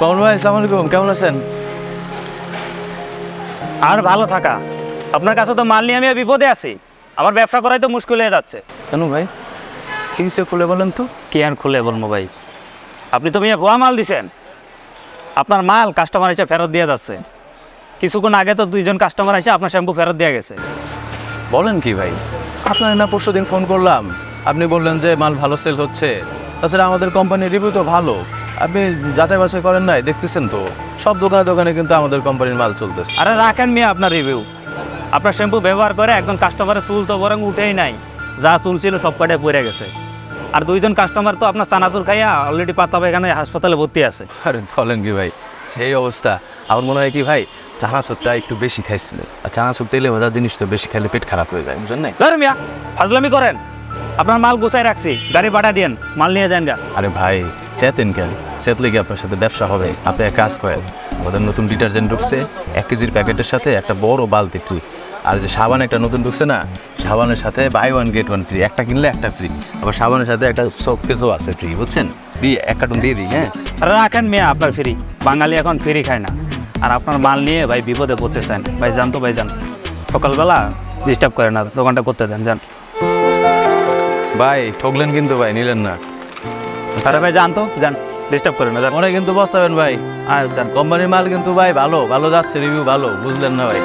কমল ভাই, আসসালামু আলাইকুম, কেমন আছেন? আর ভালো থাকা, আপনার কাছে তো মাল নিয়ে আমি বিপদে আছি। আমার ব্যবসা করাই তো মুশকিল হয়ে যাচ্ছে। কেন ভাই, কি বিষয়ে খুলে বলেন তো। কি আর খুলে বলবো ভাই, আপনি তো মিয়া ভুয়া মাল দিছেন। আপনার মাল কাস্টমার এসে ফেরত দিয়ে যাচ্ছে। কিছুক্ষণ আগে তো 2জন কাস্টমার এসে আপনার শ্যাম্পু ফেরত দিয়ে গেছে। বলেন কি ভাই, আপনার না পরশুদিন ফোন করলাম, আপনি বললেন যে মাল ভালো সেল হচ্ছে। তাছাড়া আমাদের কোম্পানির রিভিউ তো ভালো, আপনি যাচাই বাছাই করেন নাই, দেখতেছেন তো সব দোকানে দোকানে কিন্তু আমাদের কোম্পানির মাল চলতেছে। আরে রাখেন মিয়া আপনার রিভিউ। আপনার শ্যাম্পু ব্যবহার করে একজন কাস্টমারের চুল তো বরং উঠেই নাই, যা চুল ছিল সব কটাই পড়ে গেছে। আর 2জন কাস্টমার তো আপনার চানাচুর খাইয়া অলরেডি পাতা এখানে হাসপাতালে ভর্তি আছে। আরে বলেন কি ভাই, সেই অবস্থা। আমার মনে হয় কি ভাই, চানাচুরটা একটু বেশি খাইছিল, আর চানাচুর তেলে ভাজা জিনিস তো বেশি খাইলে পেট খারাপ হয়ে যায়, বুঝলেন না? ধর মিয়া, ফাজলামি করেন। আপনার মাল গুছাই রাখছি, গাড়ি পাঠা দিয়েন, মাল নিয়ে যান গা। আরে ভাই, সেতেন কেন? সেতলে কি আপনার সাথে ব্যবসা হবে? আপনি এক কাজ করেন, আমাদের নতুন ডিটারজেন্ট ঢুকছে, 1 কেজির প্যাকেটের সাথে একটা বড় বালতি ফ্রি। আর যে সাবান একটা নতুন ঢুকছে না, সাবানের সাথে বাই 1 গেট 1 ফ্রি, একটা কিনলে একটা ফ্রি। আবার সাবানের সাথে একটা সোপ কেসও আছে ফ্রি, বুঝছেন? দিয়ে 1 কার্টুন দিয়ে দিই, হ্যাঁ? রাখেন মিয়া আপনার ফ্রি, বাঙালি এখন ফ্রি খায় না। আর আপনার মাল নিয়ে ভাই বিপদে পড়তে চান, ভাই যান তো ভাই যান। সকালবেলা ডিস্টার্ব করেন না, দোকানটা করতে দেন, যান। ভাই ঠকলেন কিন্তু ভাই, নিলেন না। আরে ভাই যান তো, যান, ডিস্টার্ব করেন না, যান। মনে কিন্তু বসতাবেন ভাই, আর যান। কোম্পানির মাল কিন্তু ভাই ভালো ভালো যাচ্ছে, রিভিউ ভালো, বুঝলেন না ভাই?